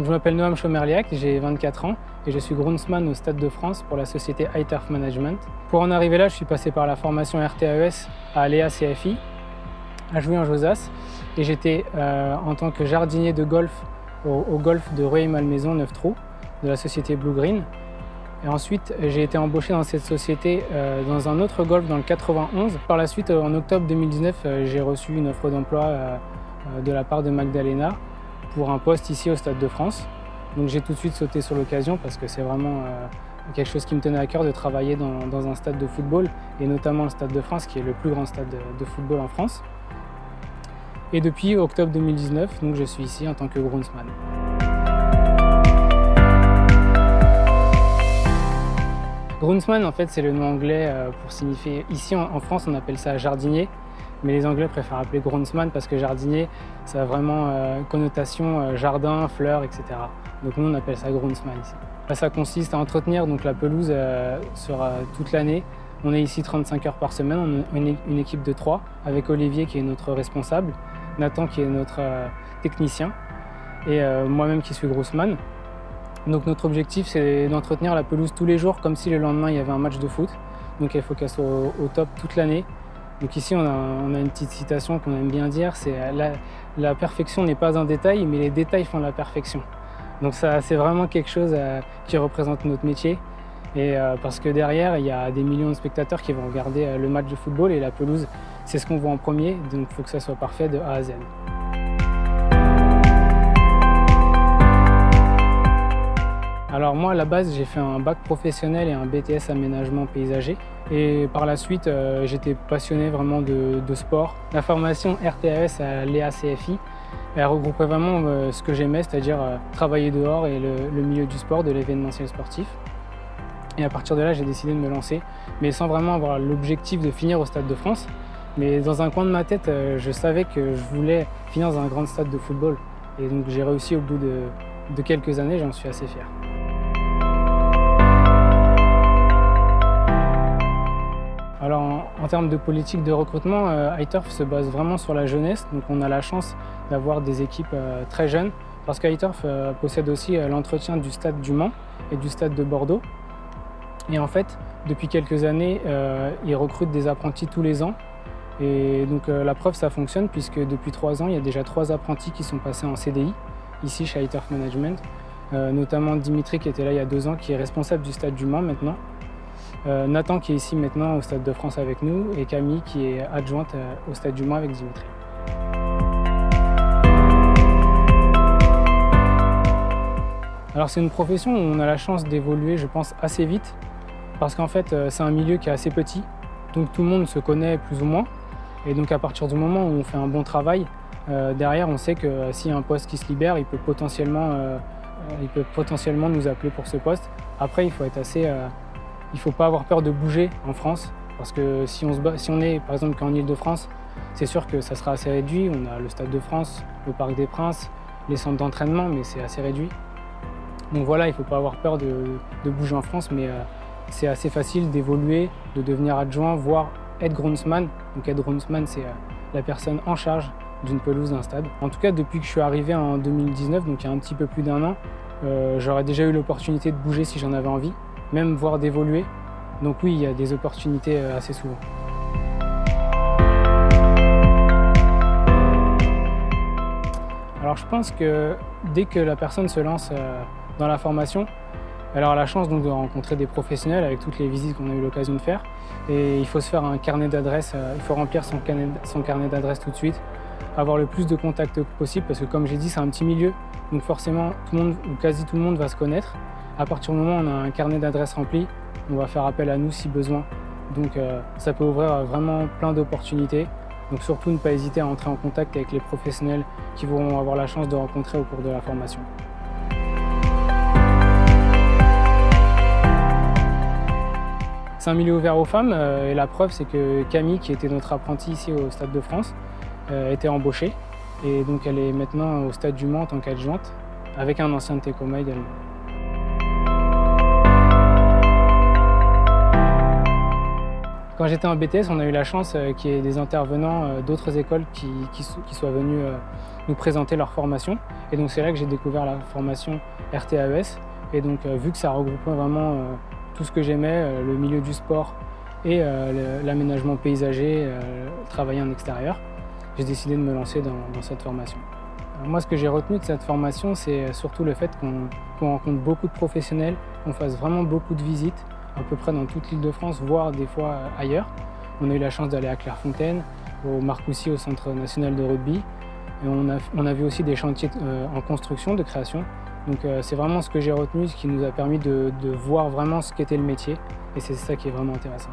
Donc, je m'appelle Noam Chomerliac, j'ai 24 ans et je suis groundsman au Stade de France pour la société iTurf Management. Pour en arriver là, je suis passé par la formation RTAES à Léa CFI, à Jouy-en-Josas, et j'étais en tant que jardinier de golf au golf de Rueil-Malmaison 9 trous de la société Blue Green. Et ensuite, j'ai été embauché dans cette société dans un autre golf dans le 91. Par la suite, en octobre 2019, j'ai reçu une offre d'emploi de la part de Magdalena pour un poste ici au Stade de France. Donc j'ai tout de suite sauté sur l'occasion parce que c'est vraiment quelque chose qui me tenait à cœur de travailler dans un stade de football et notamment le Stade de France qui est le plus grand stade de football en France. Et depuis octobre 2019, donc, je suis ici en tant que groundsman. Groundsman, en fait, c'est le nom anglais pour signifier... Ici, en France, on appelle ça jardinier, mais les Anglais préfèrent appeler groundsman parce que jardinier, ça a vraiment connotation jardin, fleurs, etc. Donc nous, on appelle ça groundsman ici. Ça consiste à entretenir donc, la pelouse sur toute l'année. On est ici 35 heures par semaine, on est une équipe de 3, avec Olivier qui est notre responsable, Nathan qui est notre technicien, et moi-même qui suis groundsman. Donc notre objectif, c'est d'entretenir la pelouse tous les jours, comme si le lendemain il y avait un match de foot. Donc il faut qu'elle soit au top toute l'année. Donc ici, on a une petite citation qu'on aime bien dire, c'est la perfection n'est pas un détail, mais les détails font la perfection. Donc ça, c'est vraiment quelque chose qui représente notre métier. Et parce que derrière, il y a des millions de spectateurs qui vont regarder le match de football et la pelouse, c'est ce qu'on voit en premier, donc il faut que ça soit parfait de A à Z. Alors moi, à la base, j'ai fait un bac professionnel et un BTS aménagement paysager. Et par la suite, j'étais passionné vraiment de sport. La formation RTAES à Léa CFI, elle regroupait vraiment ce que j'aimais, c'est-à-dire travailler dehors et le milieu du sport, de l'événementiel sportif. Et à partir de là, j'ai décidé de me lancer, mais sans vraiment avoir l'objectif de finir au Stade de France. Mais dans un coin de ma tête, je savais que je voulais finir dans un grand stade de football. Et donc j'ai réussi au bout de quelques années, j'en suis assez fier. Alors en termes de politique de recrutement, iTurf se base vraiment sur la jeunesse. Donc on a la chance d'avoir des équipes très jeunes parce qu'iTurf possède aussi l'entretien du stade du Mans et du stade de Bordeaux. Et en fait, depuis quelques années, ils recrutent des apprentis tous les ans. Et donc la preuve, ça fonctionne puisque depuis 3 ans, il y a déjà 3 apprentis qui sont passés en CDI, ici chez iTurf Management. Notamment Dimitri qui était là il y a 2 ans, qui est responsable du stade du Mans maintenant. Nathan qui est ici maintenant au Stade de France avec nous et Camille qui est adjointe au Stade du Mans avec Dimitri. Alors c'est une profession où on a la chance d'évoluer, je pense, assez vite parce qu'en fait c'est un milieu qui est assez petit, donc tout le monde se connaît plus ou moins et donc à partir du moment où on fait un bon travail, derrière on sait que s'il y a un poste qui se libère, il peut potentiellement nous appeler pour ce poste. Après il faut être assez... Il ne faut pas avoir peur de bouger en France, parce que si on est par exemple qu'en Île-de-France, c'est sûr que ça sera assez réduit. On a le Stade de France, le Parc des Princes, les centres d'entraînement, mais c'est assez réduit. Donc voilà, il ne faut pas avoir peur de bouger en France, mais c'est assez facile d'évoluer, de devenir adjoint, voire être groundsman. Donc être groundsman, c'est la personne en charge d'une pelouse d'un stade. En tout cas, depuis que je suis arrivé en 2019, donc il y a un petit peu plus d'1 an, j'aurais déjà eu l'opportunité de bouger si j'en avais envie, même voire d'évoluer. Donc oui, il y a des opportunités assez souvent. Alors je pense que dès que la personne se lance dans la formation, elle aura la chance donc de rencontrer des professionnels avec toutes les visites qu'on a eu l'occasion de faire. Et il faut se faire un carnet d'adresses, il faut remplir son carnet d'adresses tout de suite, avoir le plus de contacts possible parce que comme j'ai dit, c'est un petit milieu, donc forcément tout le monde ou quasi tout le monde va se connaître. À partir du moment où on a un carnet d'adresses rempli, on va faire appel à nous si besoin. Donc ça peut ouvrir vraiment plein d'opportunités. Donc surtout ne pas hésiter à entrer en contact avec les professionnels qui vont avoir la chance de rencontrer au cours de la formation. C'est un milieu ouvert aux femmes et la preuve c'est que Camille, qui était notre apprentie ici au Stade de France, était embauchée. Et donc elle est maintenant au Stade du Mans en tant qu'adjointe, avec un ancien de Tecoma également. Quand j'étais en BTS, on a eu la chance qu'il y ait des intervenants d'autres écoles qui soient venus nous présenter leur formation. Et donc c'est là que j'ai découvert la formation RTAES. Et donc vu que ça regroupait vraiment tout ce que j'aimais, le milieu du sport et l'aménagement paysager, travailler en extérieur, j'ai décidé de me lancer dans cette formation. Moi, ce que j'ai retenu de cette formation, c'est surtout le fait qu'on rencontre beaucoup de professionnels, qu'on fasse vraiment beaucoup de visites, à peu près dans toute l'Île-de-France, voire des fois ailleurs. On a eu la chance d'aller à Clairefontaine, au Marcoussis, au Centre national de rugby. Et on a vu aussi des chantiers en construction, de création. Donc c'est vraiment ce que j'ai retenu, ce qui nous a permis de voir vraiment ce qu'était le métier. Et c'est ça qui est vraiment intéressant.